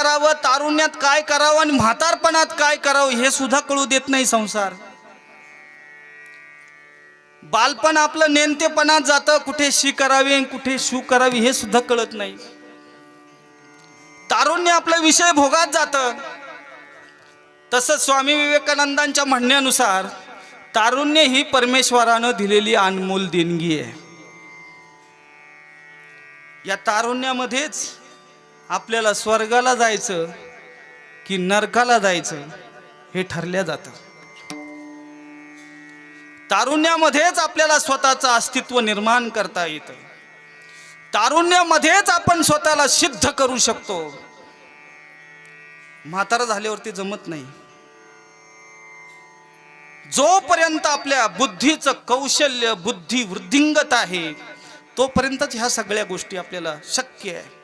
करावं, तारुण्यात काय करावं आणि म्हातारपणात काय करावं हे सुद्धा कळू देत नाही संसार. बालपण आपलं नेमतेपणात जातं, कुठे शी करावी कुठे शू करावी हे सुद्धा कळत नाही. तारुण्य आपलं विषय भोगात जातं. तसंच स्वामी विवेकानंदांच्या म्हणण्यानुसार तारुण्य ही परमेश्वरानं दिलेली अनमोल देणगी आहे. या तारुण्यामध्येच आपल्याला स्वर्गाला जायचं की नरकाला जायचं हे ठरल्या जातं. तारुण्यामध्येच आपल्याला स्वतःचं अस्तित्व निर्माण करता येतं. तारुण्यामध्येच आपण स्वतःला सिद्ध करू शकतो. म्हातारा झाल्यावरती जमत नाही. जोपर्यंत आपल्या बुद्धीचं कौशल्य, बुद्धी वृद्धिंगत आहे तोपर्यंतच ह्या सगळ्या गोष्टी आपल्याला शक्य आहे.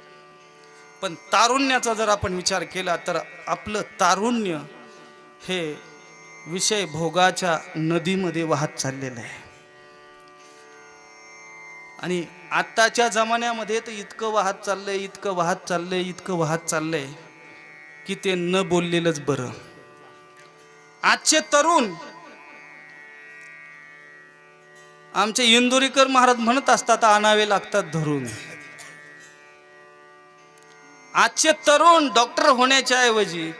पण तारुण्याचा जर आपण विचार केला तर आपलं तारुण्य हे विषय भोगाच्या नदीमध्ये वाहत चाललेलं आहे. आणि आत्ताच्या जमान्यामध्ये तर इतकं वाहत चाललंय, इतकं वाहत चाललंय, इतकं वाहत चाललंय की ते न बोललेलंच बरं. आजचे तरुण, आमचे इंदुरीकर महाराज म्हणत असतात, आणावे लागतात धरून. आजचे तरुण डॉक्टर होण्याच्या ऐवजी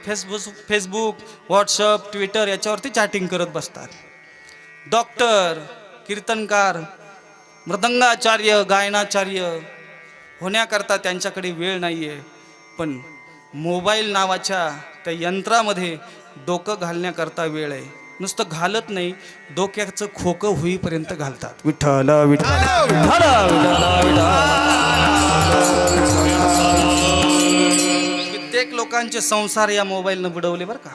फेसबुक, व्हॉट्सअप, ट्विटर याच्यावरती चॅटिंग करत बसतात. डॉक्टर, कीर्तनकार, मृदंगाचार्य, गायनाचार्य होण्याकरता त्यांच्याकडे वेळ नाहीये. पण मोबाईल नावाच्या त्या यंत्रामध्ये डोकं घालण्याकरता वेळ आहे. नुसतं घालत नाही, डोक्याचं खोकं होईपर्यंत घालतात. विठ्ठल विठ्ठल. कित्येक लोकांचे संसार या मोबाईलनं बुडवले बरं का.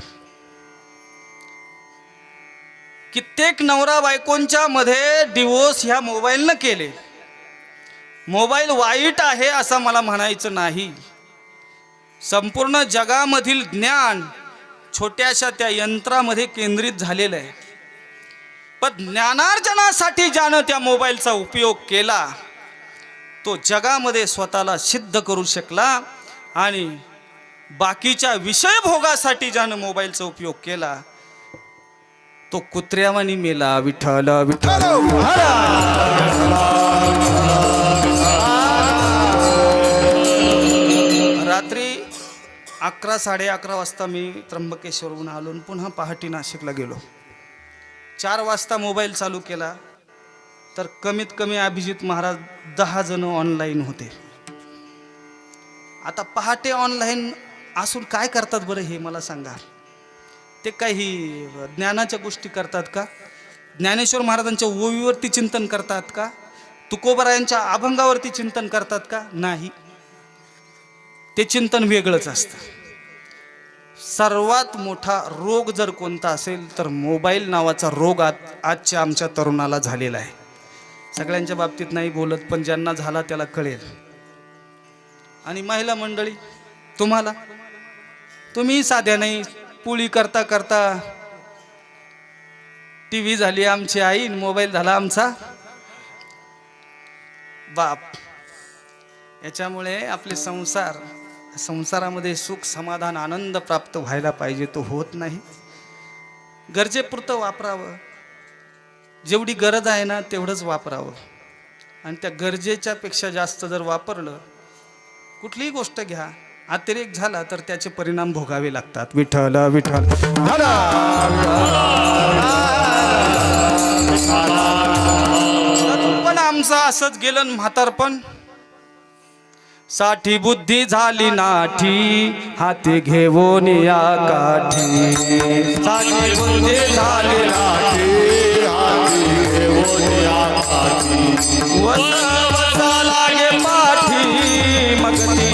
कित्येक नवरा बायकोंच्या मध्ये डिवोर्स ह्या मोबाईलनं केले. मोबाईल वाईट आहे असं मला म्हणायचं नाही. संपूर्ण जगामधील ज्ञान छोट्याशा त्या यंत्रामध्ये केंद्रित झालेलं आहे. पण ज्ञानार्जनासाठी ज्यानं त्या मोबाईलचा उपयोग केला तो जगामध्ये स्वतःला सिद्ध करू शकला. आणि बाकीच्या विषय भोगासाठी ज्यानं मोबाईलचा उपयोग केला तो कुत्र्यावानी मेला. विठ्ठल विठ्ठल. रात्री 11, 11:30 वाजता मी त्र्यंबकेश्वरहून आलो आणि पुन्हा पहाटे नाशिकला गेलो. 4 वाजता मोबाईल चालू केला तर कमीत कमी अभिजित महाराज 10 जण ऑनलाईन होते. आता पहाटे ऑनलाईन असून काय करतात बरं हे मला सांगा. ते काही ज्ञानाच्या गोष्टी करतात का? ज्ञानेश्वर महाराजांच्या ओवीवरती चिंतन करतात का? तुकोबरायांच्या अभंगावरती चिंतन करतात का? नाही. ते चिंतन वेगळंच असतं. सर्वात मोठा रोग जर कोणता असेल तर मोबाईल नावाचा रोग आजच्या आमच्या तरुणाला झालेला आहे. सगळ्यांच्या बाबतीत नाही बोलत, पण ज्यांना झाला त्याला कळेल. आणि महिला मंडळी, तुम्ही साध्या नाही, पोळी करता करता टीव्ही झाली आमची आई, मोबाईल झाला आमचा बाप. याच्यामुळे आपले संसारामध्ये सुख, समाधान, आनंद प्राप्त व्हायला पाहिजे, तो होत नाही. गरजेपुरतं वापरावं. जेवढी गरज आहे ना तेवढंच वापरावं. आणि त्या गरजेच्या पेक्षा जास्त जर वापरलं, कुठलीही गोष्ट घ्या, अतिरेक झाला तर त्याचे परिणाम भोगावे लागतात. विठ्ठल विठ्ठल. पण आमचं असंच गेलं म्हातारपण. साठी बुद्धी झाली नाठी, हाती घेऊन या काठी. साठी बुद्धी झाली नाठी, हाती घेऊन या काठी. वसा लागे पाठी, मग ती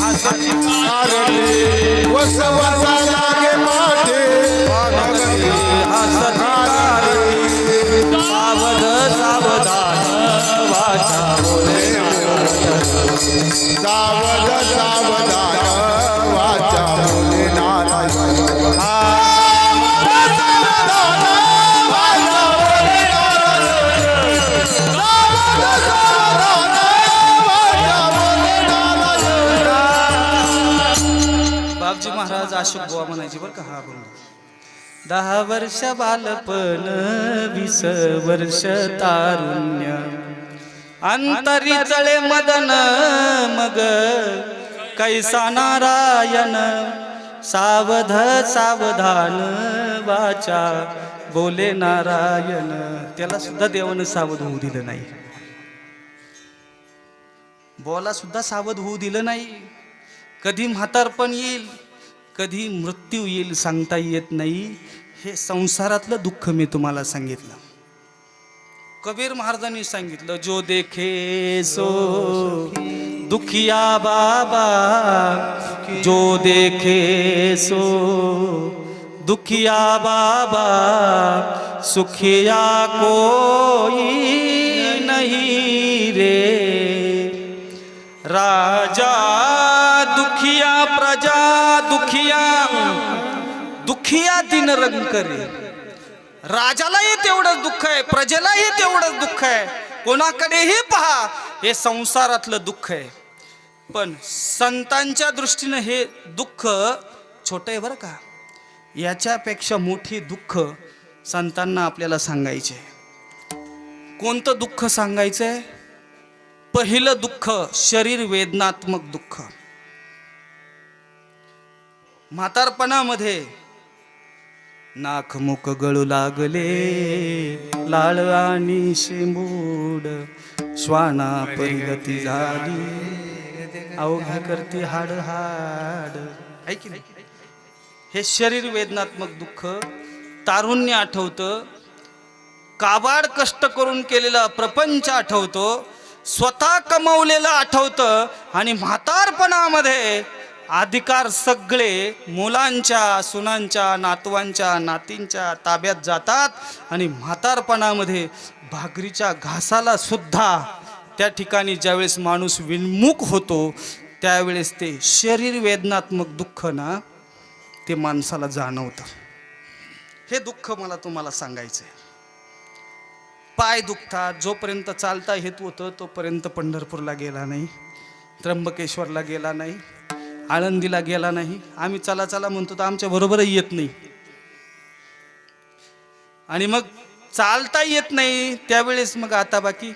हसती कारली. वसा लागे पाठी, मग ती हसती कारली. सावध सावधान वाचा बोले. सावध सावधान वाचा भोलेनाथ. बापजी महाराज अशोक बुवा म्हणायचे बरं का. हा बोल. 10 वर्ष बालपण 20 वर्ष तारुण्य अंतरी चळे मदन मग कैसा नारायण सावध सावधान वाचा बोले नारायण. त्याला सुद्धा देवानं सावध होऊ दिलं नाही. बोला सुद्धा सावध होऊ दिलं नाही. कधी म्हातारपण येईल कधी मृत्यू येईल सांगता येत नाही. हे संसारातलं दुःख मी तुम्हाला सांगितलं. कबीर महाराजांनी सांगितलं जो देखे सो दुखिया बाबा जो देखे सो दुखिया बाबा सुखिया कोई नहीं रे. राजा दुखिया प्रजा दुखिया दुखिया दिन रंग करे. राजालाही तेवढंच दुःख आहे प्रजेलाही तेवढंच दुःख आहे. कोणाकडेही पहा हे संसारातलं दुःख आहे. पण संतांच्या दृष्टीनं हे दुःख छोटं आहे बरं का. याच्यापेक्षा मोठी दुःख संतांना आपल्याला सांगायचे. कोणतं दुःख सांगायचंय. पहिलं दुःख शरीर वेदनात्मक दुःख. म्हातारपणामध्ये नाक मुख गळू लागले लाळ आणि शेंबूड श्वाना परिगती झाली अवघी करती हाड हाड. है की नाही. हे शरीर वेदनात्मक दुःख. तारुण्य आठवतं. काबाड कष्ट करून केलेला प्रपंच आठवतो. स्वतः कमवलेलं आठवतं. आणि म्हातारपणामध्ये अधिकार सगळे मुलांच्या सुनांच्या नातवांच्या नातींच्या ताब्यात जातात. आणि म्हातारपणामध्ये भाकरीच्या घासाला सुद्धा त्या ठिकाणी ज्यावेळेस माणूस विन्मुख होतो त्यावेळेस ते शरीर वेदनात्मक दुःख ना ते माणसाला जाणवतं. हे दुःख मला तुम्हाला सांगायचं आहे. पाय दुखतात. जोपर्यंत चालता हेतू होतं तोपर्यंत पंढरपूरला गेला नाही, त्र्यंबकेश्वरला गेला नाही, आळंदीला गेला नाही. आम्ही चला चला म्हणतो तर आमच्या बरोबरही येत नाही. आणि मग चालता येत नाही त्यावेळेस मग आता बाकी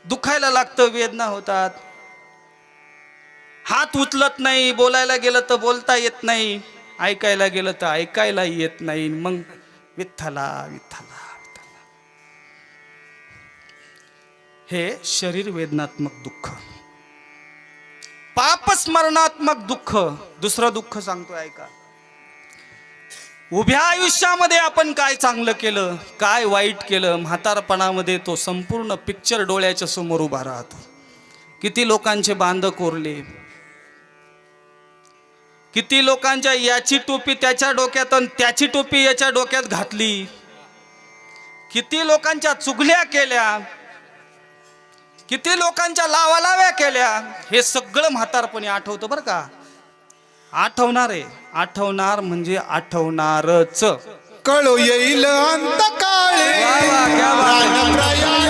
दुखायला लागतं. वेदना होतात. हात उचलत नाही. बोलायला गेलं तर बोलता येत नाही. ऐकायला गेलं तर ऐकायला येत नाही. मग विठ्ठला विठ्ठला विठ्ठला. हे शरीर वेदनात्मक दुःख. पापस्मरणात्मक दुःख. दुसरं दुःख सांगतोय ऐका. उभ्या आयुष्यामध्ये आपण काय चांगलं केलं काय वाईट केलं म्हातारपणामध्ये तो संपूर्ण पिक्चर डोळ्याच्या समोर उभा राहतो. किती लोकांचे बांध कोरले. किती लोकांच्या याची टोपी त्याच्या डोक्यात आणि त्याची टोपी याच्या डोक्यात घातली. किती लोकांच्या चुगल्या केल्या. किती लोकांच्या लावालाव्या केल्या. हे सगळं म्हातारपणी आठवतं बरं का. आठवणार आहे. आठवणार म्हणजे आठवणारच. कळो येईल अंतकाळी प्राणप्रयाणाचे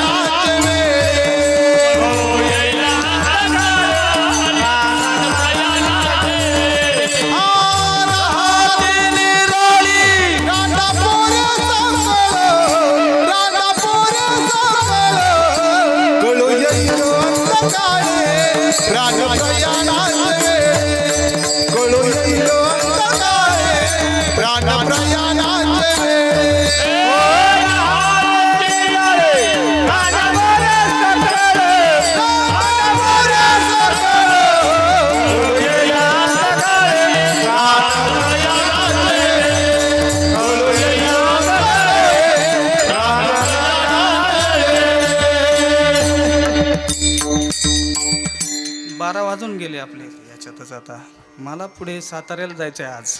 वाजून गेले आपले याच्यातच. आता मला पुढे साताऱ्याला जायचं आहे आज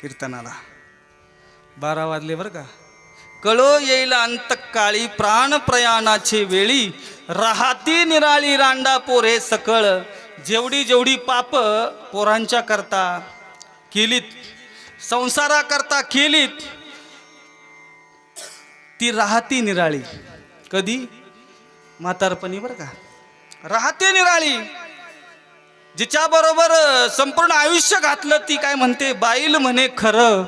कीर्तनाला. 12 वाजले बरं का. कळो येईल अंतकाळी प्राण प्रयाणाचे वेळी राहती निराळी रांडा पोरे सकळ. जेवढी जेवढी पाप पोरांच्या करता केलीत संसारा करता केलीत ती राहती निराळी. कधी म्हातारपणी बरं का. राहते निराळी. जिच्याबरोबर संपूर्ण आयुष्य घातलं ती काय म्हणते, बाईल म्हणे खरं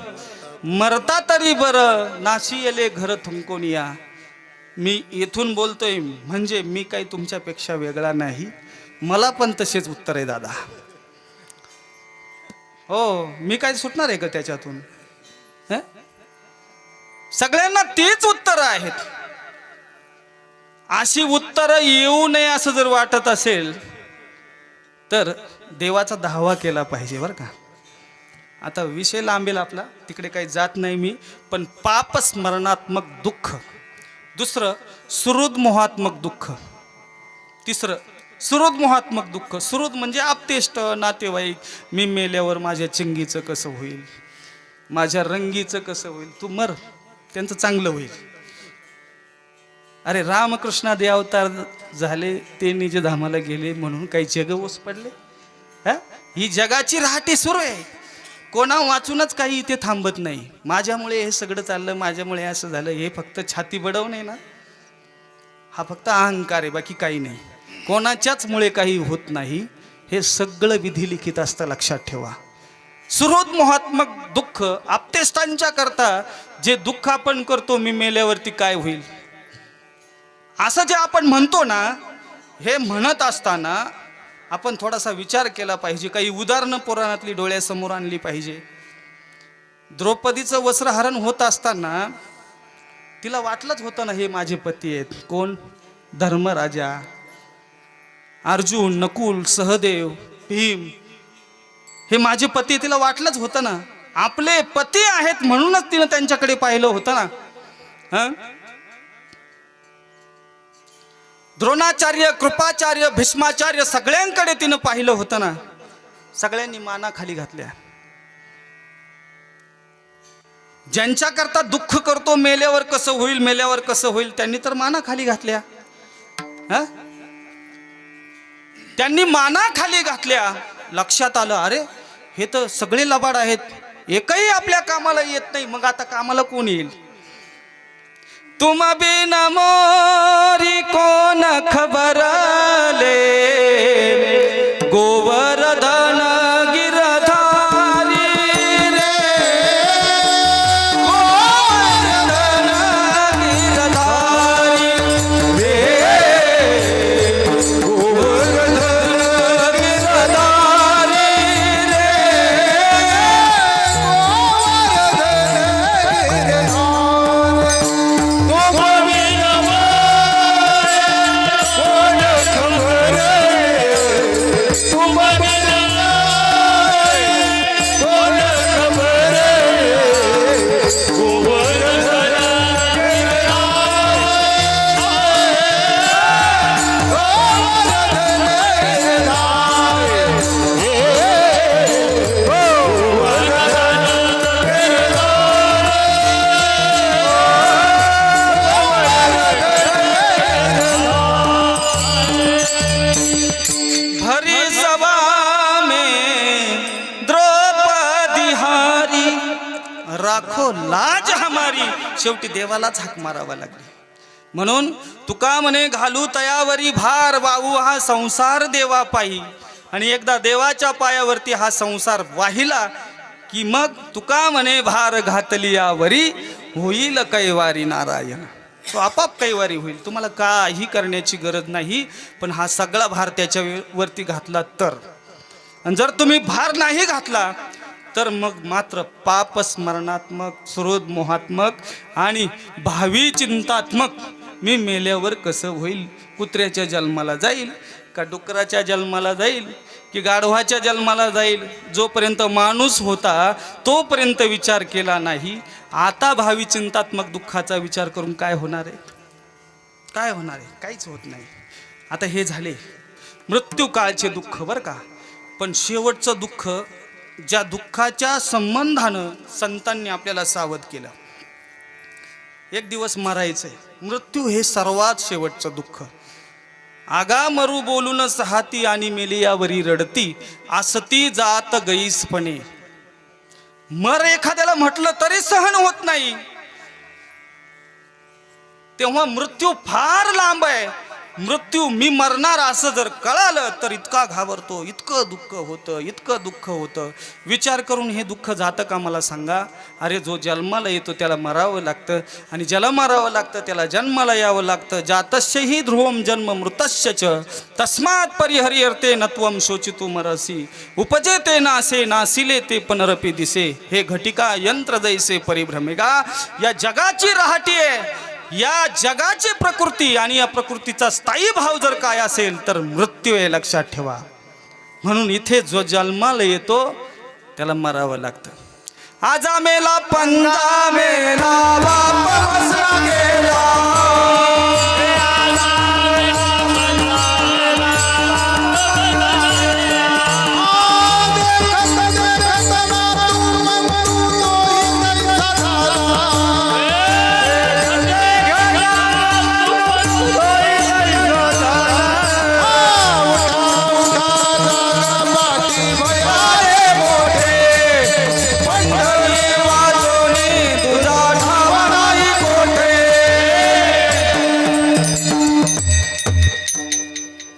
मरता तरी बरं नाशी येले घर थुंकून या. मी इथून बोलतोय म्हणजे मी काही तुमच्यापेक्षा वेगळा नाही, मला पण तसेच उत्तर आहे दादा. हो, मी काय सुटणार आहे का त्याच्यातून? हं? सगळ्यांना तीच उत्तरं आहेत. अशी उत्तरं येऊ नये असं जर वाटत असेल तर देवाचा धावा केला पाहिजे बरं का. आता विषय लांबेल आपला, तिकडे काही जात नाही मी. पण पाप स्मरणात्मक दुःख, दुसरं सुहृद मोहात्मक दुःख, तिसरं सुहृद मोहात्मक दुःख. सुहृद म्हणजे आपतेष्ट नातेवाईक. मी मेल्यावर माझ्या चिंगीचं कसं होईल, माझ्या रंगीचं कसं होईल, तू मर त्यांचं चांगलं होईल. अरे रामकृष्णादि अवतार झाले, ते निज धामाला गेले म्हणून काही जग ओस पडले? हा, ही जगाची राहटी सुरू आहे. कोणा वाचूनच काही इथे थांबत नाही. माझ्यामुळे हे सगळं चाललं, माझ्यामुळे असं झालं, हे फक्त छाती बडवणे ना, हा फक्त अहंकार आहे, बाकी काही नाही. कोणाच्याच मुळे काही होत नाही, हे सगळं विधी लिखित असतं, लक्षात ठेवा. सुहृद मोहात्मक दुःख, आपतेष्टांच्या करता जे दुःख आपण करतो, मी मेल्यावरती काय होईल असं जे आपण म्हणतो ना, हे म्हणत असताना आपण थोडासा विचार केला पाहिजे. काही उदाहरणं पुराणातली डोळ्यासमोर आणली पाहिजे. द्रौपदीचं वस्त्रहरण होत असताना तिला वाटलंच होतं ना, हे माझे पती आहेत. कोण? धर्मराजा, अर्जुन, नकुल, सहदेव, भीम, हे माझे पती. तिला वाटलंच होतं ना, आपले पती आहेत म्हणूनच तिनं त्यांच्याकडे पाहिलं होतं ना. हं? द्रोणाचार्य, कृपाचार्य, भीष्माचार्य सगळ्यांकडे तिनं पाहिलं होतं ना. सगळ्यांनी माना खाली घातल्या. ज्यांच्याकरता दुःख करतो, मेल्यावर कसं होईल, मेल्यावर कसं होईल, त्यांनी तर माना खाली घातल्या. हा, त्यांनी माना खाली घातल्या. लक्षात आलं, अरे हे तर सगळे लबाड आहेत, एकही आपल्या कामाला येत नाही, मग आता कामाला कोण येईल? तुम बिन मोरी कोण खबरले, गोवर्धन गिरधारी रे, गोवर्धन गिरधारी रे, गोवर्धन गिरधारी रे, राखो लाज हमारी. शेवटी देवालाच हाक मारावा लागली. म्हणून तुका म्हणे, घालू तयावरी भार, वाहू हा संसार देवा पायी. आणि एकदा देवाच्या पायावरती हा संसार वाहिला की मग तुका म्हणे, भार घातली यावरी, होईल कैवारी नारायण. तो आपाप कैवारी होईल. तुम्हाला काही करण्याची गरज नाही, पण हा सगळा भार त्याच्यावरती घातला तर. आणि जर तुम्ही भार नाही घातला तर मग मात्र पाप स्मरणात्मक, सुहृद मोहात्मक आणि भावी चिंतात्मक, मी मेल्यावर कसं होईल, कुत्र्याच्या जन्माला जाईल का डुकराच्या जन्माला जाईल की गाढवाच्या जन्माला जाईल. जोपर्यंत माणूस होता तोपर्यंत विचार केला नाही. आता भावी चिंतात्मक दुःखाचा विचार करून काय होणार आहे? काय होणार आहे? काहीच होत नाही. आता हे झाले मृत्यू काळचे दुःख बरं का. पण शेवटचं दुःख, ज्या दुःखाच्या संबंधानं संतांनी आपल्याला सावध केलं, एक दिवस मरायचंय. मृत्यू हे सर्वात शेवटचं दुःख. आगा मरू बोलून सहाती आणि मेलियावरी रडती, आसती जात गईसपणे. मर एखाद्याला म्हटलं तरी सहन होत नाही, तेव्हा मृत्यू फार लांब आहे. मृत्यू मी मरणार असं जर कळालं तर इतका घाबरतो, इतकं दुःख होतं. विचार करून हे दुःख जातं का मला सांगा? अरे जो जन्माला येतो त्याला मरावं लागतं, आणि ज्याला मरावं लागतं त्याला जन्माला यावं लागतं. जातस्य हि ध्रुवं जन्म मृतस्य च तस्मात् परिहर्यते नत्वं शोचितु मरसी उपजेते नासे नासिले ते पुनरपि दिसे. हे घटिका यंत्र जैसे परिभ्रमेगा. या जगाची रहाटी आहे, या जगाची प्रकृती, आणि या प्रकृतीचा स्थायी भाव जर काय असेल तर मृत्यू आहे, लक्षात ठेवा. म्हणून इथे जो जन्माला येतो त्याला मरावं लागतं. आजा मेला पंजा मेला वापस गेला.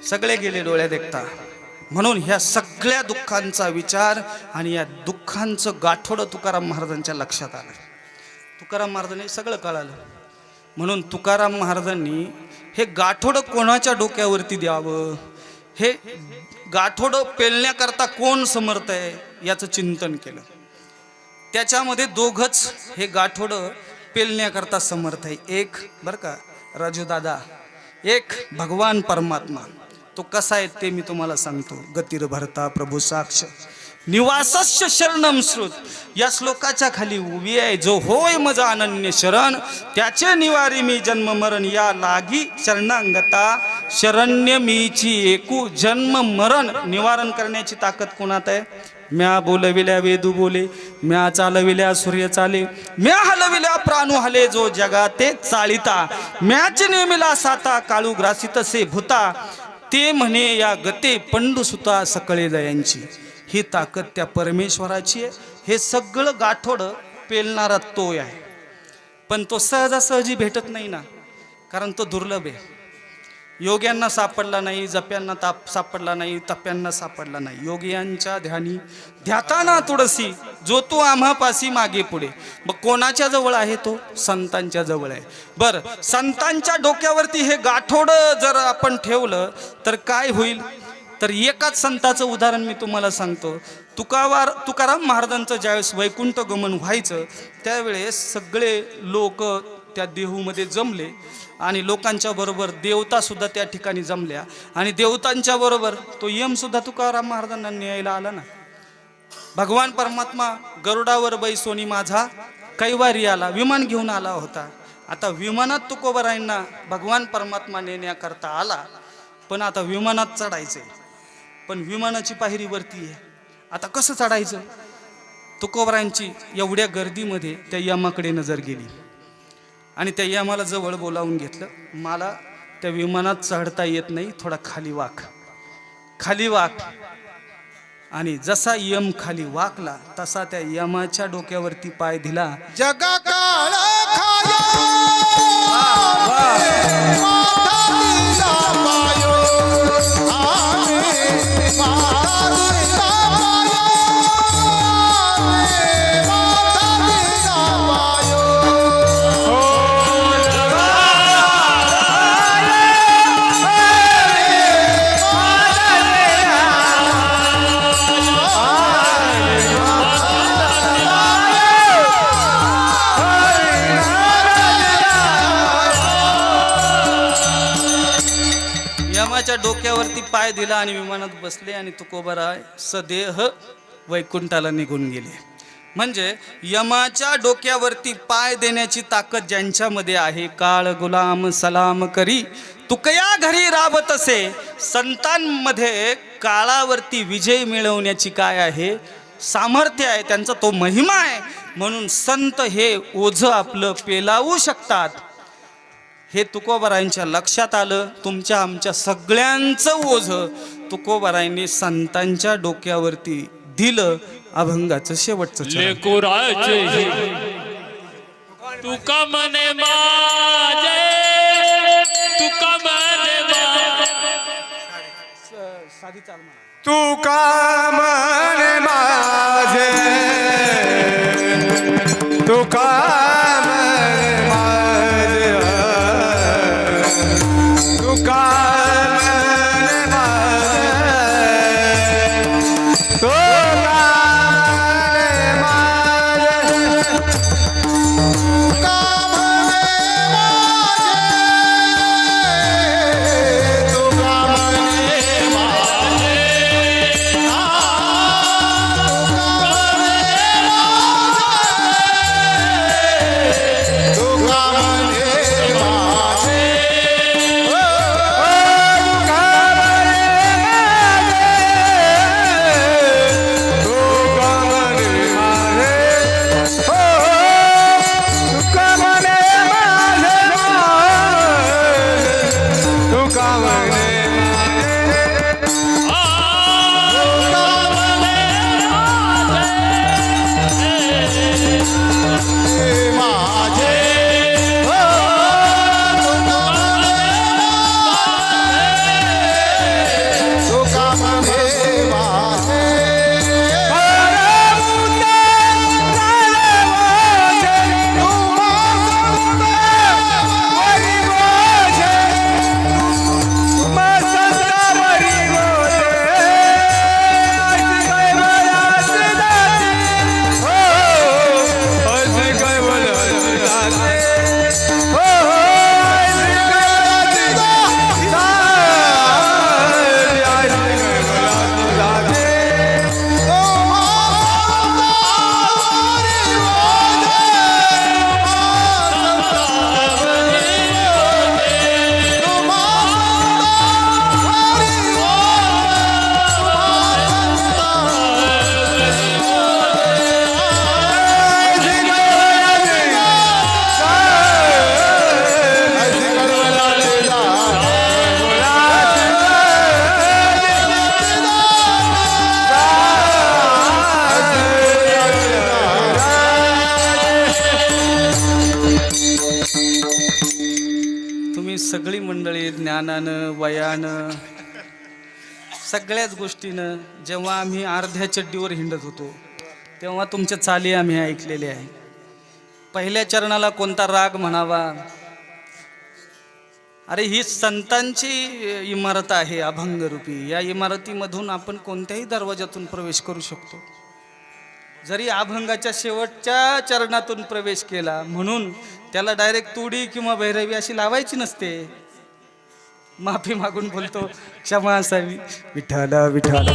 सगळे गेले डोळ्या देखता. म्हणून ह्या सगळ्या दुःखांचा विचार आणि या दुःखांचं गाठोडं तुकाराम महाराजांच्या लक्षात आलं. तुकाराम महाराजांनी सगळं कळालं. म्हणून तुकाराम महाराजांनी हे गाठोडं कोणाच्या डोक्यावरती द्यावं, हे गाठोडं पेलण्याकरता कोण समर्थ आहे याचं चिंतन केलं. त्याच्यामध्ये दोघंच हे गाठोडं पेलण्याकरता समर्थ आहे. एक बरं का राजूदादा, एक भगवान परमात्मा. तो कसा आहे ते मी तुम्हाला सांगतो. गतीर भरता प्रभू साक्ष निवासस्य शरणम श्रुत. या श्लोकाच्या खाली उभी आहे. जो होय मज अनन्य शरण त्याचे निवारी मी जन्म मरण. या लागी शरणांगता शरण्य मीची एकू जन्म मरण. निवारण करण्याची ताकद कोणात आहे? म्या बोलविल्या वेदू बोले, म्या चालविल्या सूर्य चाले, म्या हलविल्या प्राणू हले. जो जगाते चालिता म्याच नेमिला साता काळू ग्रासित से भूता. ते म्हणे या गते पंडू सुता सकळे दयांची. ही ताकद त्या परमेश्वराची आहे. हे सगळं गाठोडं पेलणारा तो आहे. पण तो सहजासहजी भेटत नाही ना, कारण तो दुर्लभ आहे. योग्यांना सापडला नाही, जप्यांना सापडला नाही, तप्यांना सापडला नाही. योगियांच्या ध्यानी ध्याताना तुळसी. जो तो आम्हापासी मागे पुढे. मग कोणाच्या जवळ आहे? तो संतांच्या जवळ आहे. बरं, संतांच्या डोक्यावरती हे गाठोडं जर आपण ठेवलं तर काय होईल? तर एकाच संताचं उदाहरण मी तुम्हाला सांगतो. तुकाराम महाराजांचं ज्यावेळेस वैकुंठ गमन व्हायचं त्यावेळेस सगळे लोक त्या देहूमध्ये जमले, आणि लोकांच्या बरोबर देवता सुद्धा त्या ठिकाणी जमल्या, आणि देवतांच्या बरोबर तो यम सुद्धा तुकाराम महाराजांना न्यायला आला ना. भगवान परमात्मा गरुडावर बैसोनी माझा कैवारी आला, विमान घेऊन आला होता. आता विमानात तुकोबरायांना भगवान परमात्मा नेण्याकरता आला, पण आता विमानात चढायचंय, पण विमानाची पायरी वरती आहे. आता कसं चढायचं? तुकोबरायांची एवढ्या गर्दीमध्ये त्या यमाकडे नजर गेली, आणि त्या यमाला जवळ बोलावून घेतलं. मला त्या विमानात चढता येत नाही, थोडा खाली वाक. आणि जसा यम खाली वाकला तसा त्या यमाच्या डोक्यावरती पाय दिला. जगा काळ खाया डोक्यावरती पाय दिला आणि विमानात बसले, आणि तुकोबराय सदेह वैकुंठाला निघून गेले. म्हणजे यमाच्या डोक्यावरती पाय देण्याची ताकद ज्यांच्यामध्ये आहे. काळ गुलाम सलाम करी तुकया घरी राबत असे. संतांमध्ये काळावरती विजय मिळवण्याची काय आहे? सामर्थ्य आहे, त्यांचा तो महिमा आहे. म्हणून संत हे ओझं आपलं पेलावू शकतात. हे तुकोबरायांच्या लक्षात आलं. तुमच्या आमच्या सगळ्यांचं ओझं तुकोबरायांनी संतांच्या डोक्यावरती दिलं. अभंगाचं शेवटचं लेकुराचे तुका मने माझे तुका मने चाल म्हणा. तू का म्हणे माझे तू का म्हणे माझे तू का म्हणे माझे तू का म्हणे माझे का म्हणे माझे तू का म्हणे माझे तुम्ही सगळी मंडळी ज्ञानानं वयानं सगळ्याच गोष्टीनं जेव्हा आम्ही अर्ध्या चड्डीवर हिंडत होतो तेव्हा तुमच्या चाली आम्ही ऐकलेले आहे. पहिल्या चरणाला कोणता राग म्हणावा. अरे ही संतांची इमारत आहे अभंगरूपी. या इमारतीमधून आपण कोणत्याही दरवाजातून प्रवेश करू शकतो. जरी अभंगाच्या शेवटच्या चरणातून प्रवेश केला म्हणून त्याला डायरेक्ट तुडी किंवा भैरवी अशी लावायची नसते. माफी मागून बोलतो, क्षमा असावी. विठ्ठल विठ्ठल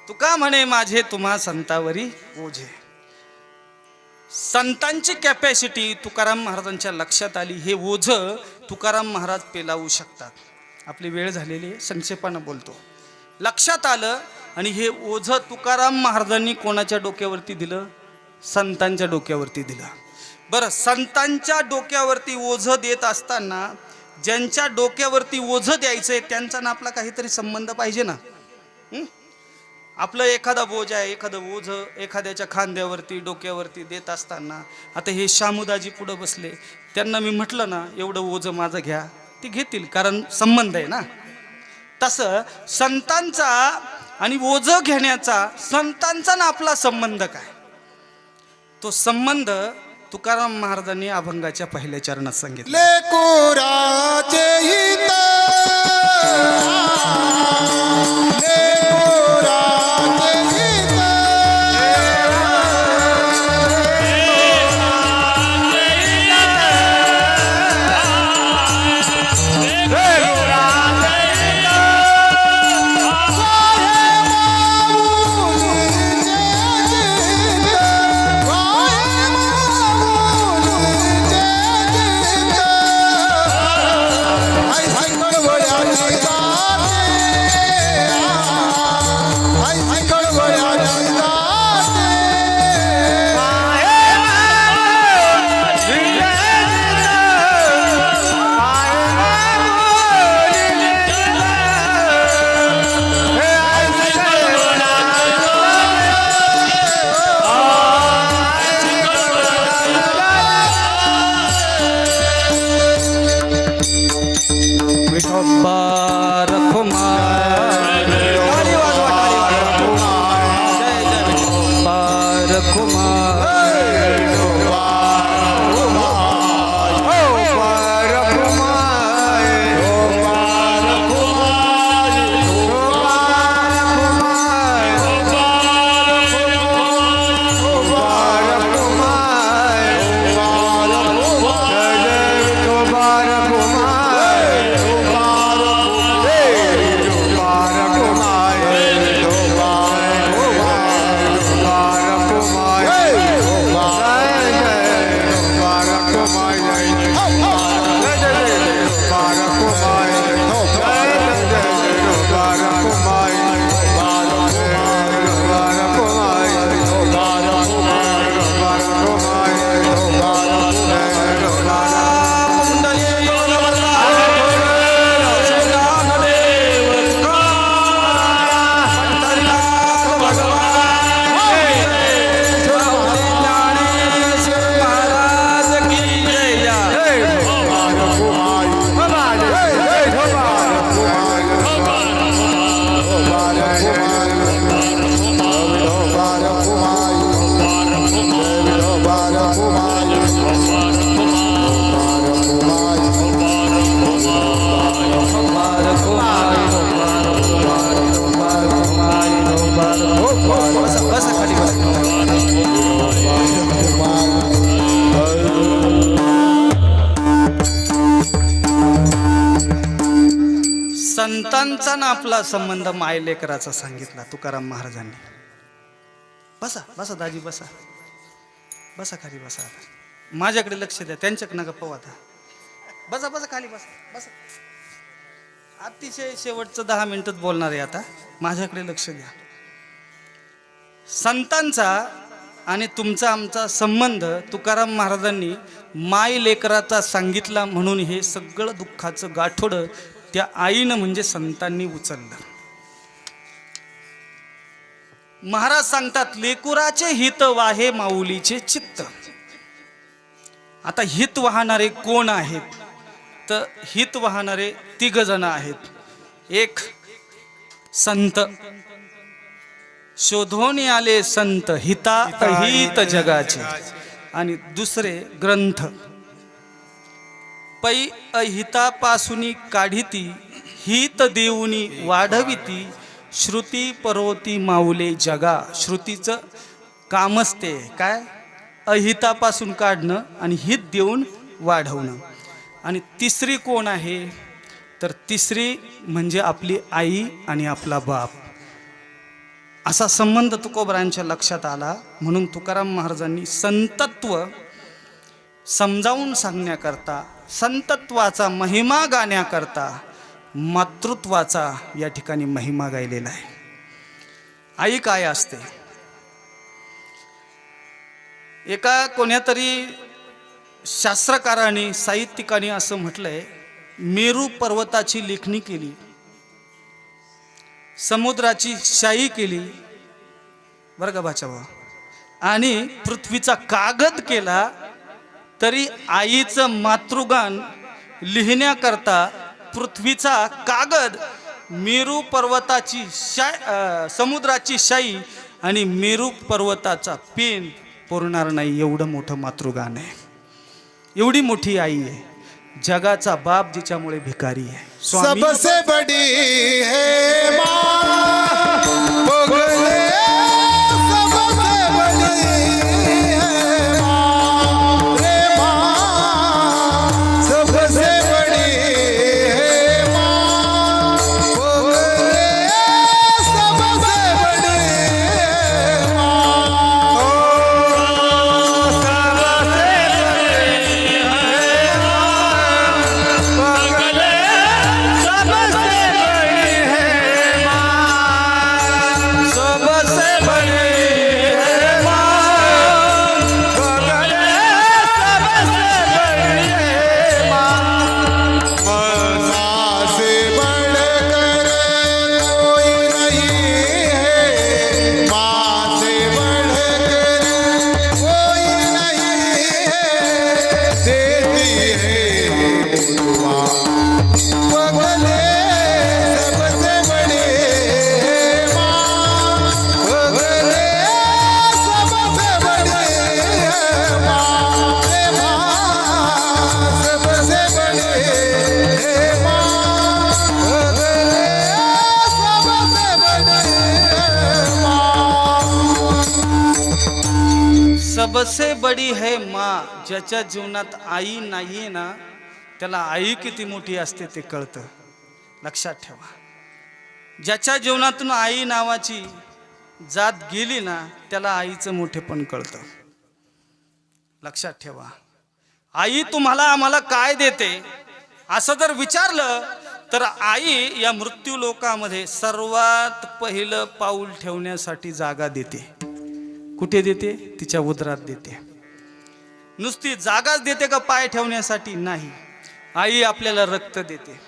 तुका म्हणे माझे तुम्हा संतावरी ओझे. संतांची कॅपॅसिटी तुकाराम महाराजांच्या लक्षात आली. हे ओझ तुकाराम महाराज पेलावू शकतात. आपली वेळ झालेली आहे, संक्षेपानं बोलतो. लक्षात आलं आणि हे ओझ तुकाराम महाराजांनी कोणाच्या डोक्यावरती दिलं? संतांच्या डोक्यावरती दिलं. बरं, संतांच्या डोक्यावरती ओझ देत असताना ज्यांच्या डोक्यावरती ओझ द्यायचंय त्यांचा ना आपला काहीतरी संबंध पाहिजे ना. आपलं एखादा बोज आहे, एखादं ओझ एखाद्याच्या खांद्यावरती डोक्यावरती देत असताना आता हे शामुदाजी पुढं बसले, त्यांना मी म्हटलं ना एवढं ओझ माझं घ्या, ते घेतील, कारण संबंध आहे ना. तसं संतांचा आणि ओझ घेण्याचा संतांचा ना आपला संबंध काय? तो संबंध तुकाराम महाराजांनी अभंगाच्या पहिल्या चरणात सांगितलं. लेकुराचे हित संतांचा ना आपला संबंध मायलेकराचा सांगितला तुकाराम महाराजांनी. बसा बसा दाजी बसा, बसा खाली बसा. आता माझ्याकडे लक्ष द्या, त्यांच्याकडे नका पाहू. आता बसा बसा खाली बसा बसा. अतिशय शेवटचं 10 मिनिटात बोलणार आहे. आता माझ्याकडे लक्ष द्या. संतांचा आणि तुमचा आमचा संबंध तुकाराम महाराजांनी माय लेकराचा सांगितला, म्हणून हे सगळं दुःखाचं गाठोडं त्या आईनं म्हणजे संतांनी उचललं. महाराज सांगतात, लेकुराचे हित वाहे माऊलीचे चित्त. आता हित वाहणारे कोण आहेत? तर हित वाहणारे 3 जण आहेत. एक संत, शोधून आले संत हिता अहित जगाचे. आणि दुसरे ग्रंथ, पै अहितापासून काढिती हित देऊनी वाढविती श्रुती परोती माऊले जगा. श्रुतीचं कामच ते काय, अहितापासून काढणं आणि हित देऊन वाढवणं. आणि तिसरी कोण आहे? तर तिसरी म्हणजे आपली आई आणि आपला बाप. असा संबंध तुकोबरांच्या लक्षात आला, म्हणून तुकाराम महाराजांनी संतत्व समजावून सांगण्याकरता, संतत्वाचा महिमा गाण्याकरता मातृत्वाचा या ठिकाणी महिमा गायलेला आहे. आई काय असते? एका कोण्यातरी शास्त्रकाराने साहित्यिकाने असं म्हटलंय, मेरू पर्वताची लेखणी केली, समुद्राची शाई केली बरं का भाऊ, आणि पृथ्वीचा कागद केला, तरी आईचं मातृगान लिहिण्याकरता पृथ्वीचा कागद, मेरू पर्वताची समुद्राची शाई आणि मेरू पर्वताचा पेन पुरणार नाही. एवढं मोठं मातृगान आहे, एवढी मोठी आई आहे. जगाचा बाप जिच्यामुळे भिकारी आहे. सबसे बड़ी है माँ बोले, सबसे बड़ी है माँ रे माँ, सबसे बड़ी है माँ बोले, सबसे बड़ी है माँ, ओ सबसे सबसे बडी है माँ. ज्याच्या जीवनात आई नाहीये ना, त्याला आई किती मोठी असते ते कळतं. लक्षात ठेवा, ज्याच्या जीवनातून आई नावाची जात गेली ना, त्याला आईचं मोठेपण कळतं. लक्षात ठेवा, आई तुम्हाला आम्हाला काय देते असं जर विचारलं तर आई या मृत्यू लोकामध्ये सर्वात पहिलं पाऊल ठेवण्यासाठी जागा देते. कुठे देते? तिच्या उदरात देते. नुसती जागाच देते का पाय ठेवण्यासाठी? नाही. आई आपल्याला रक्त देते.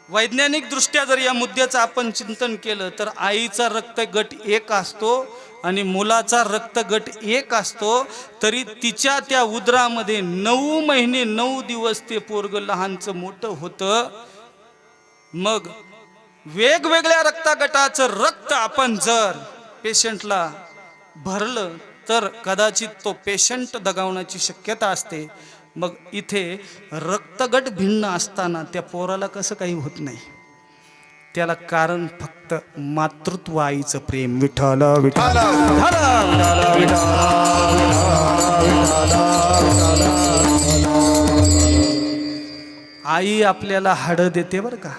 वैज्ञानिक दृष्ट्या जर या मुद्द्याचं आपण चिंतन केलं तर आईचा रक्तगट एक असतो आणि मुलाचा रक्तगट एक असतो, तरी तिच्या त्या उदरामध्ये 9 महिने 9 दिवस ते पोरग लहानचं मोठं होतं. मग वेगवेगळ्या रक्तगटाचं रक्त आपण जर पेशंटला भरलं तर कदाचित तो पेशंट दगावण्याची शक्यता असते. मग इथे रक्तगट भिन्न असताना त्या पोराला कसं काही होत नाही? त्याला कारण फक्त मातृत्व, आईचं प्रेम. विठ्ठल विठ्ठल आई आपल्याला हाडं देते बरं का.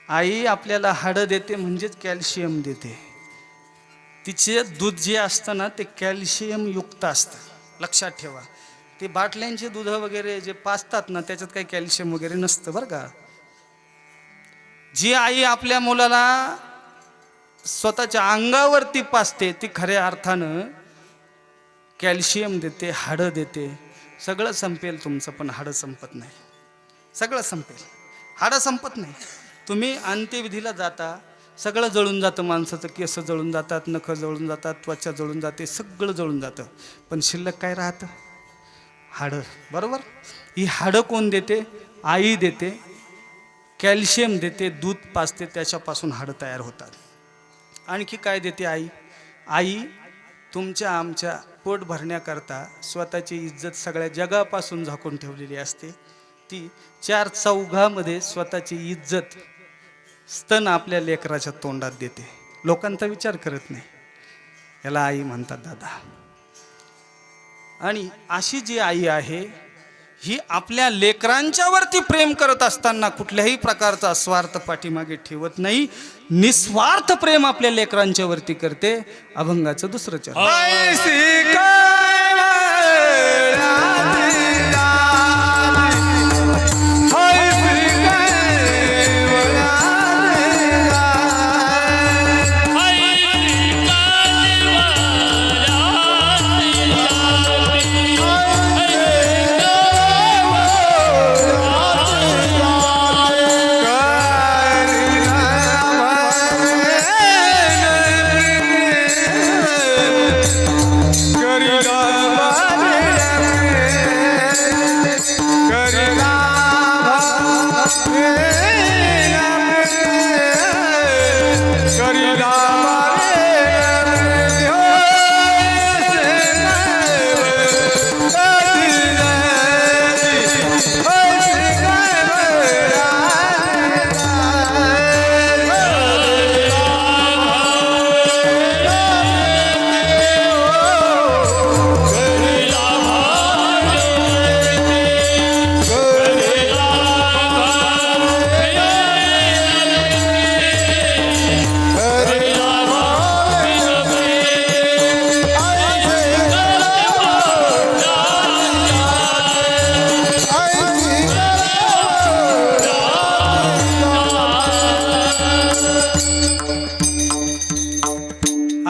आई आपल्याला हाडं देते म्हणजेच कॅल्शियम देते. तिचे दूध जे असतं ना ते कॅल्शियम युक्त असतं, लक्षात ठेवा. ते बाटल्यांचे दूध वगैरे जे पाजतात ना त्याच्यात काही कॅल्शियम वगैरे नसतं बरं का. जी आई आपल्या मुलाला स्वतःच्या अंगावरती पाजते ती खऱ्या अर्थानं कॅल्शियम देते, हाडं देते. सगळं संपेल तुमचं, पण हाडं संपत नाही. सगळं संपेल, हाडं संपत नाही. तुम्ही अंत्यविधीला जाता, सगळं जळून जातं. माणसाचं केस जळून जातात, नखं जळून जातात, त्वचा जळून जाते, सगळं जळून जातं. पण शिल्लक काय राहतं? हाडं. बरोबर. ही हाडं कोण देते? आई देते. कॅल्शियम देते, दूध पाजते, त्याच्यापासून हाडं तयार होतात. आणखी काय देते आई? आई तुमच्या आमच्या पोट भरण्याकरता स्वतःची इज्जत सगळ्या जगापासून झाकून ठेवलेली असते. ती चार चौघामध्ये स्वतःची इज्जत स्तन आपल्या लेकराच्या तोंडात देते. लोकांचा विचार करत नाही. याला आई म्हणतात दादा. आणि अशी जी आई आहे ही आपल्या लेकरांच्या वरती प्रेम करत असताना कुठल्याही प्रकारचा स्वार्थ पाठीमागे ठेवत नाही. निस्वार्थ प्रेम आपल्या लेकरांच्या वरती करते. अभंगाचं दुसरं चरण.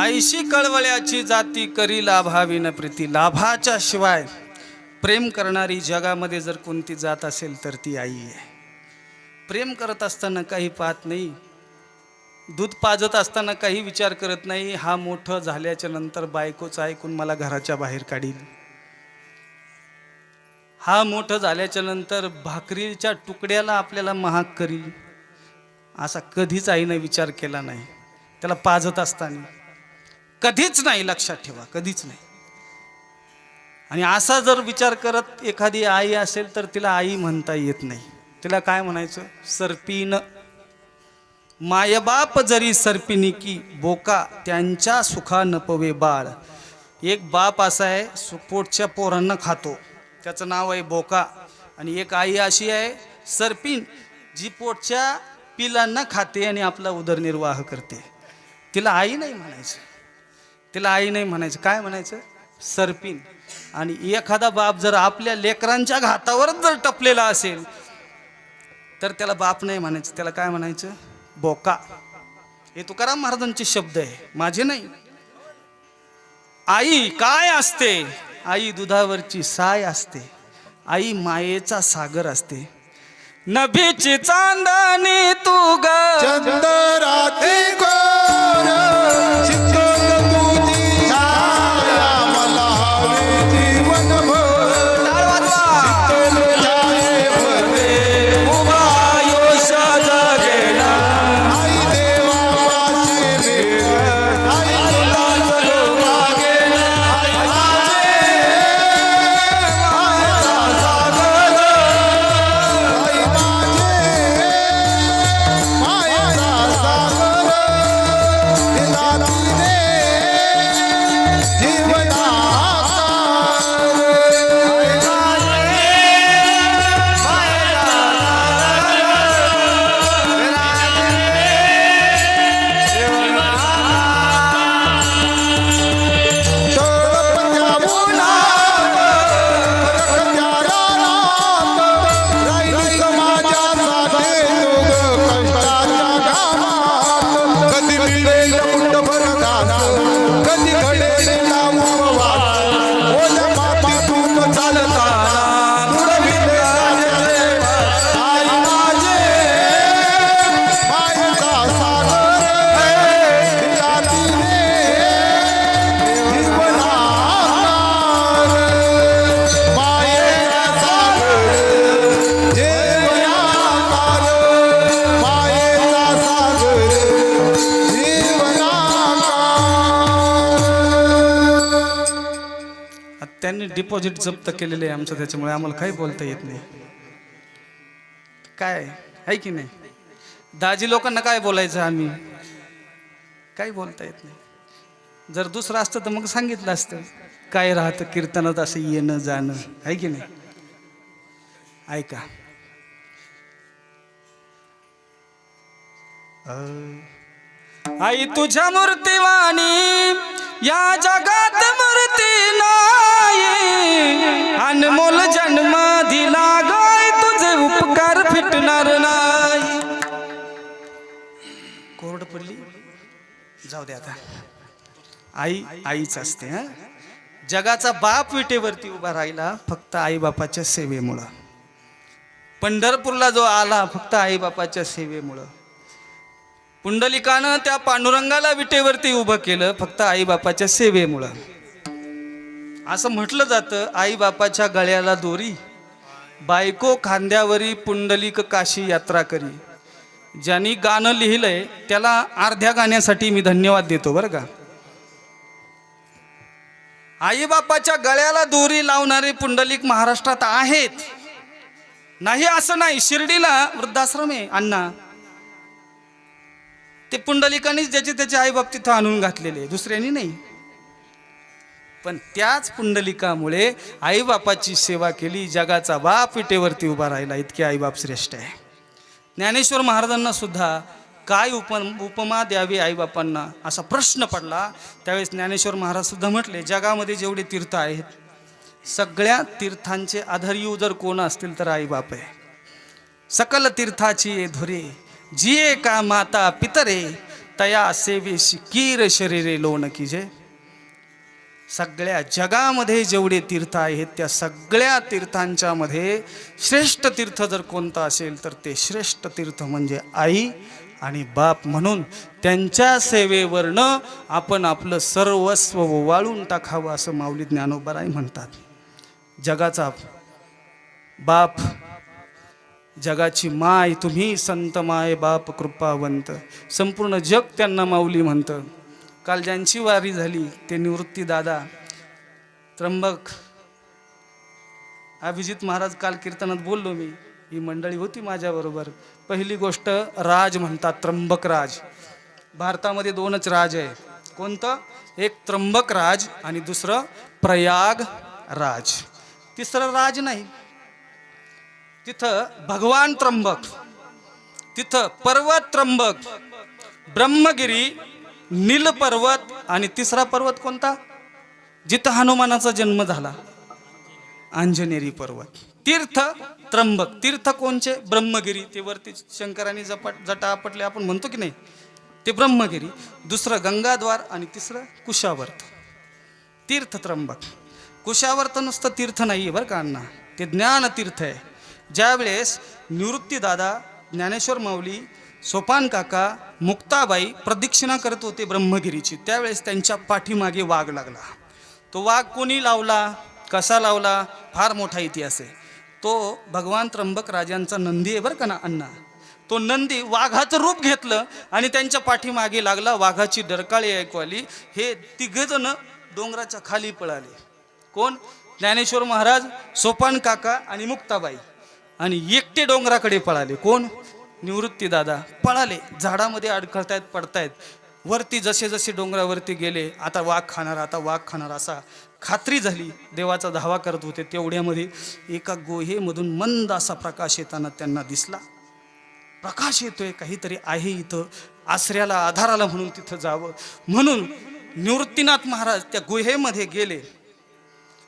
ऐशी कळवळ्याची जाती करी लाभाविन प्रीती. लाभाच्या शिवाय प्रेम करणारी जगामध्ये जर कोणती जात असेल तर ती आई आहे. प्रेम करत असताना काही पाहत नाही, दूध पाजत असताना काही विचार करत नाही. हा मोठं झाल्याच्या नंतर बायकोचं ऐकून मला घराच्या बाहेर काढील. हा मोठं झाल्याच्या नंतर भाकरीच्या तुकड्याला आपल्याला महाग करील. असा कधीच आईने विचार केला नाही. त्याला पाजत असताना कधीच नाही. लक्षात ठेवा, कधीच नाही. आणि असा जर विचार करत एखादी आई असेल तर तिला आई म्हणता येत नाही. तिला काय म्हणायचं? सर्पीन. मायबाप जरी सर्पिनी की बोका त्यांच्या सुखा नपवे बाळ. एक बाप असा आहे पोटच्या पोरांना खातो, त्याचं नाव आहे बोका. आणि एक आई अशी आहे सर्पिन, जी पोटच्या पिलांना खाते आणि आपला उदरनिर्वाह करते. तिला आई नाही म्हणायचं. तिला आई नाही म्हणायचं. काय म्हणायचं? सर्पिन. आणि एखादा बाप जर आपल्या लेकरांच्या घातावरच जर टपलेला असेल तर त्याला बाप नाही म्हणायचं. त्याला काय म्हणायचं? बोका. हे तुकाराम महाराजांचे शब्द आहे, माझे नाही. आई काय असते? आई दुधावरची साय असते. आई मायेचा सागर असते. नभीची चांदणी तू ग चंद्राती गोर चित्तोर तुझी छाया मला हवी जीवनभर. चित्तोर छायेमध्ये उभा आयुष्य जगेला. आई देवापाशी भेट, आई तुला जगवा गेला. आई माझे मायेचा सागर, आई माझे मायेचा सागर. डिपॉझिट जप्त केलेले आहे आमचं, त्याच्यामुळे आम्हाला काही बोलता येत नाही. काय आहे की नाही? दाजी लोकांना काय बोलायचं आम्ही, काही बोलता येत नाही. जर दुसरं असतं तर मग सांगितलं असतं काय राहतं कीर्तनात असं येणं जाणं, आहे की नाही? ऐका, आई तुझ्या मूर्तिवाणी या जगात मूर्ती नाही, अनमोल जन्म दिला गाय तुझे उपकार फिटणार नाही. कोरड पडली, जाऊ दे आता. आई आईच असते. हा, जगाचा बाप विटेवरती उभा राहिला फक्त आई बापाच्या सेवेमुळं. पंढरपूरला जो आला फक्त आई बापाच्या सेवेमुळं. पुंडलिकानं त्या पांडुरंगाला विटेवरती उभं केलं फक्त आई बापाच्या सेवेमुळं. असं म्हटलं जातं, आई बापाच्या गळ्याला दोरी, बायको खांद्यावरी, पुंडलिक काशी यात्रा करी. ज्यांनी गाणं लिहिलंय त्याला अर्ध्या गाण्यासाठी मी धन्यवाद देतो बरं का. आई बापाच्या गळ्याला दोरी लावणारे पुंडलिक महाराष्ट्रात आहेत, नाही असं नाही. शिर्डीला वृद्धाश्रम आहे अण्णा, ते पुंडलिकांनीच ज्याचे त्याचे आईबाप तिथं आणून घातलेले, दुसऱ्यांनी नाही. पण त्याच पुंडलिकामुळे आईबापाची सेवा केली, जगाचा बाप विटेवरती उभा राहिला. इतके आईबाप श्रेष्ठ आहे. ज्ञानेश्वर महाराजांना सुद्धा काय उपमा द्यावी आईबापांना असा प्रश्न पडला. त्यावेळेस ज्ञानेश्वर महाराज सुद्धा म्हटले, जगामध्ये जेवढे तीर्थ आहेत सगळ्या तीर्थांचे आधारयू जर कोण असतील तर आईबाप आहे. सकल तीर्थाची धुरे जिये का माता पितरे, तया सेवेशी कीर शरीरे लोण कीजे. सगळ्या जगामध्ये जेवढे तीर्थ आहेत त्या सगळ्या तीर्थांच्या मध्ये श्रेष्ठ तीर्थ जर कोणतं असेल तर ते श्रेष्ठ तीर्थ म्हणजे आई आणि बाप. म्हणून त्यांच्या सेवेवरनं आपण आपलं सर्वस्व वाळून टाकावं असं माऊली ज्ञानोबाराय म्हणतात. जगाचा बाप, जगाची माय तुम्ही संत माय बाप कृपावंत. संपूर्ण जग त्यांना माऊली म्हणतं. काल ज्यांची वारी झाली ते निवृत्ती दादा त्र्यंबक, अभिजित महाराज काल कीर्तनात बोललो मी, ही मंडळी होती माझ्याबरोबर. पहिली गोष्ट राज म्हणतात, त्र्यंबक राज. भारतामध्ये दोनच राज आहे. कोणतं? एक त्र्यंबक राज आणि दुसरं प्रयाग राज. तिसरं राज नाही. तिथं भगवान त्र्यंबक, तिथं पर्वत त्र्यंबक, ब्रह्मगिरी, नील पर्वत आणि तिसरा पर्वत कोणता? जिथं हनुमानाचा जन्म झाला, अंजनेरी पर्वत. तीर्थ त्र्यंबक. तीर्थ कोणचे? ब्रह्मगिरी, ते वरती शंकरांनी जटा आपटले आपण म्हणतो की नाही, ते ब्रह्मगिरी. दुसरं गंगाद्वार आणि तिसरं कुशावर्त. तीर्थ त्र्यंबक. कुशावर्त नुसतं तीर्थ नाही आहे बरं का अण्णा, ते ज्ञान तीर्थ आहे. ज्यावेळेस निवृत्ती दादा, ज्ञानेश्वर माऊली, सोपान काका, मुक्ताबाई प्रदक्षिणा करत होते ब्रह्मगिरीची, त्यावेळेस त्यांच्या पाठीमागे वाघ लागला. तो वाघ कोणी लावला, कसा लावला, फार मोठा इतिहास आहे. तो भगवान त्र्यंबक राजांचा नंदी आहे बरं का ना अण्णा. तो नंदी वाघाचं रूप घेतलं आणि त्यांच्या पाठीमागे लागला. वाघाची डरकाळी ऐकू आली. हे तिघजण डोंगराच्या खाली पळाले. कोण? ज्ञानेश्वर महाराज, सोपान काका आणि मुक्ताबाई. आणि एकटे डोंगराकडे पळाले. कोण? निवृत्ती दादा. पळाले, झाडामध्ये अडखळतायत, पडतायत. वरती जसे जसे डोंगरावरती गेले, आता वाघ खाणार, आता वाघ खाणार असा खात्री झाली. देवाचा धावा करत होते. तेवढ्यामध्ये एका गुहेमधून मंद असा प्रकाश येताना त्यांना दिसला. प्रकाश येतोय, काहीतरी आहे इथं, आश्रयाला आधाराला म्हणून तिथं जावं. म्हणून निवृत्तीनाथ महाराज त्या गुहेमध्ये गेले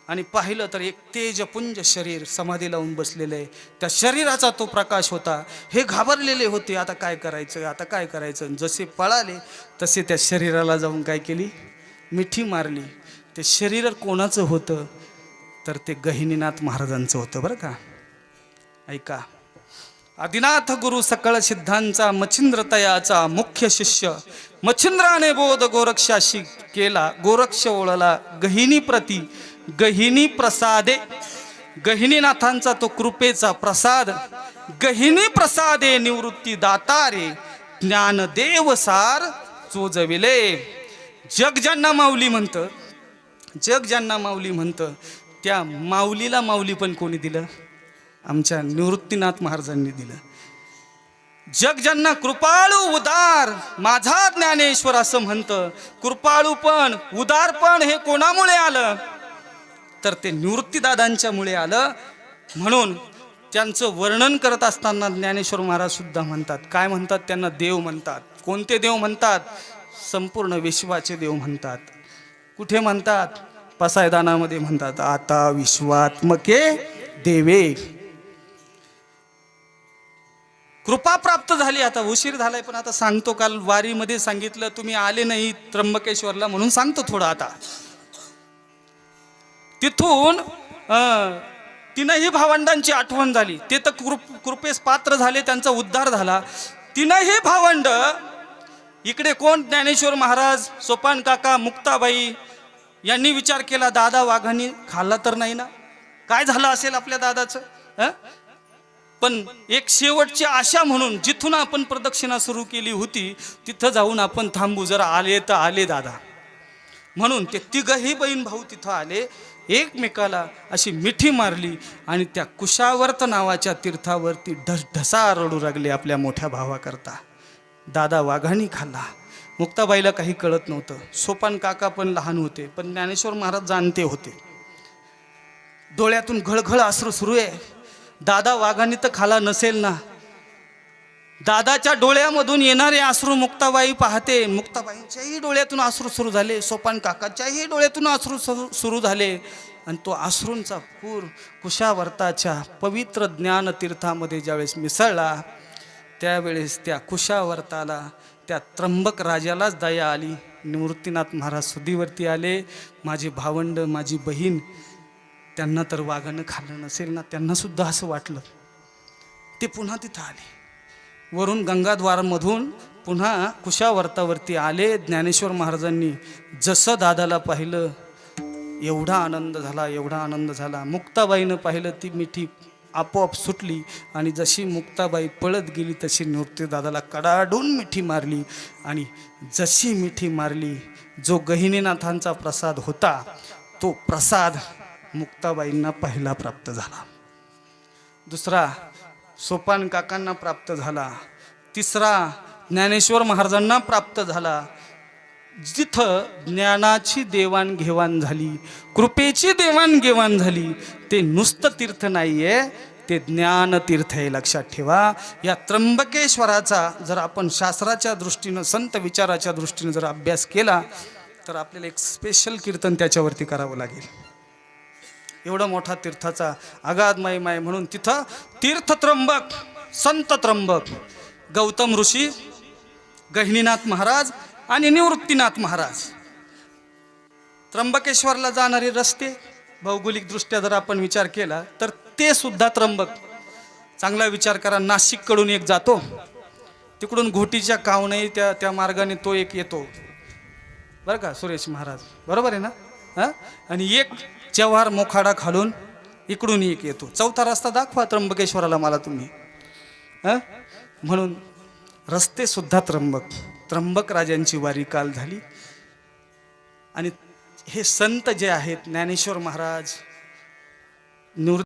आणि पाहिलं तर एक तेजपुंज शरीर समाधी लावून बसलेलं आहे. त्या शरीराचा तो प्रकाश होता. हे घाबरलेले होते, आता काय करायचं, आता काय करायचं. जसे पळाले तसे त्या शरीराला जाऊन काय केली, मिठी मारली. ते शरीर कोणाचं होतं तर ते गहिनीनाथ महाराजांचं होतं बरं का. ऐका, आदिनाथ गुरु सकळ सिद्धांचा मच्छिंद्र तयाचा मुख्य शिष्य, मच्छिंद्राने बोध गोरक्षाशी केला, गोरक्ष ओळला गहिनी प्रती, गहिनी प्रसादे. गहिनीनाथांचा तो कृपेचा प्रसाद. गहिनी प्रसादे निवृत्ती दातारे, ज्ञानदेव सार चोजविले. जग ज्यांना माऊली म्हणतं, जग ज्यांना माऊली म्हणतं त्या माऊलीला माऊली पण कोणी दिलं? आमच्या निवृत्तीनाथ महाराजांनी दिलं. जग ज्यांना कृपाळू उदार माझा ज्ञानेश्वर असं म्हणतं. कृपाळू पण उदार पण हे कोणामुळे आलं? तर ते निवृत्तीदादांच्यामुळे आलं. म्हणून त्यांचं वर्णन करत असताना ज्ञानेश्वर महाराज सुद्धा म्हणतात, काय म्हणतात? त्यांना देव म्हणतात. कोणते देव म्हणतात? संपूर्ण विश्वाचे देव म्हणतात. कुठे म्हणतात? पसायदानामध्ये म्हणतात, आता विश्वात्मके देवे. कृपा प्राप्त झाली. आता उशीर झालाय पण आता सांगतो. काल वारीमध्ये सांगितलं, तुम्ही आले नाही त्र्यंबकेश्वरला म्हणून सांगतो थोडं. आता तिथून तीनही भावंडांची आठवण झाली. ते तर कृपेस पात्र झाले, त्यांचा उद्धार झाला. तीनही भावंड इकडे कोण? ज्ञानेश्वर महाराज, सोपान काका, मुक्ताबाई यांनी विचार केला, दादा वाघांनी खाल्ला तर नाही ना? काय झालं असेल आपल्या दादाचं? पण एक शेवटची आशा म्हणून जिथून आपण प्रदक्षिणा सुरू केली होती तिथं जाऊन आपण थांबू, जरा आले तर आले दादा म्हणून ते तिघही बहीण भाऊ तिथं आले. एकमेकाला अशी मिठी मारली आणि त्या कुशावर्त नावाच्या तीर्थावरती ढसा रडू लागले आपल्या मोठ्या भावाकरता. दादा वाघाणी खाल्ला. मुक्ताबाईला काही कळत नव्हतं. सोपान काका पण लहान होते, पण ज्ञानेश्वर महाराज जाणते होते. डोळ्यातून घळघळ अश्रू सुरू आहे. दादा वाघाणी तर खाला नसेल ना? दादाच्या डोळ्यामधून येणारे अश्रू मुक्ताबाई पाहते. मुक्ताबाईंच्याही डोळ्यातून अश्रू सुरू झाले, सोपान काकाच्याही डोळ्यातून अश्रू सुरू झाले. आणि तो अश्रूंचा पूर कुशावर्ताच्या पवित्र ज्ञानतीर्थामध्ये ज्यावेळेस मिसळला, त्यावेळेस त्या कुशावर्ताला, त्या त्र्यंबक राजालाच दया आली. निवृत्तीनाथ महाराज सुधीवरती आले. माझी भावंड, माझी बहीण, त्यांना तर वाघानं खाल्लं नसेल ना? त्यांना सुद्धा असं वाटलं. ते पुन्हा तिथं आले. वरून गंगाद्वारमधून पुन्हा कुशावर्तावरती आले. ज्ञानेश्वर महाराजांनी जसं दादाला पाहिलं एवढा आनंद झाला, एवढा आनंद झाला. मुक्ताबाईनं पाहिलं, ती मिठी आपोआप सुटली आणि जशी मुक्ताबाई पळत गेली तशी निवृत्ती दादाला कडाडून मिठी मारली. आणि जशी मिठी मारली, जो गहिनीनाथांचा प्रसाद होता तो प्रसाद मुक्ताबाईंना पहिला प्राप्त झाला. दुसरा सोपान काकांना प्राप्त झाला. तिसरा ज्ञानेश्वर महाराजांना प्राप्त झाला. जिथं ज्ञानाची देवाणघेवाण झाली, कृपेची देवाणघेवाण झाली, ते नुसतं तीर्थ नाहीये, ते ज्ञानतीर्थ आहे. लक्षात ठेवा. या त्र्यंबकेश्वराचा जर आपण शास्त्राच्या दृष्टीनं, संत विचाराच्या दृष्टीनं जर अभ्यास केला तर आपल्याला एक स्पेशल कीर्तन त्याच्यावरती करावं लागेल. एवढा मोठा तीर्थाचा अगाध महिमा आहे. म्हणून तिथं तीर्थ त्र्यंबक, संत त्र्यंबक, गौतम ऋषी, गहिनीनाथ महाराज आणि निवृत्तीनाथ महाराज. त्र्यंबकेश्वरला जाणारे रस्ते भौगोलिकदृष्ट्या जर आपण विचार केला तर ते सुद्धा त्र्यंबक. चांगला विचार करा. नाशिककडून एक जातो, तिकडून घोटीच्या कावणई त्या मार्गाने तो एक येतो, बरं का सुरेश महाराज? बरोबर आहे ना? आणि एक जव्हार मोखाडा खालून इकडून एक येतो. चौथा रस्ता दाखवा त्र्यंबकेश्वराला मला तुम्ही. म्हणून रस्ते सुद्धा त्र्यंबक. त्र्यंबक राजांची वारी काल झाली. आणि हे संत जे आहेत, ज्ञानेश्वर महाराज, निवृत्ती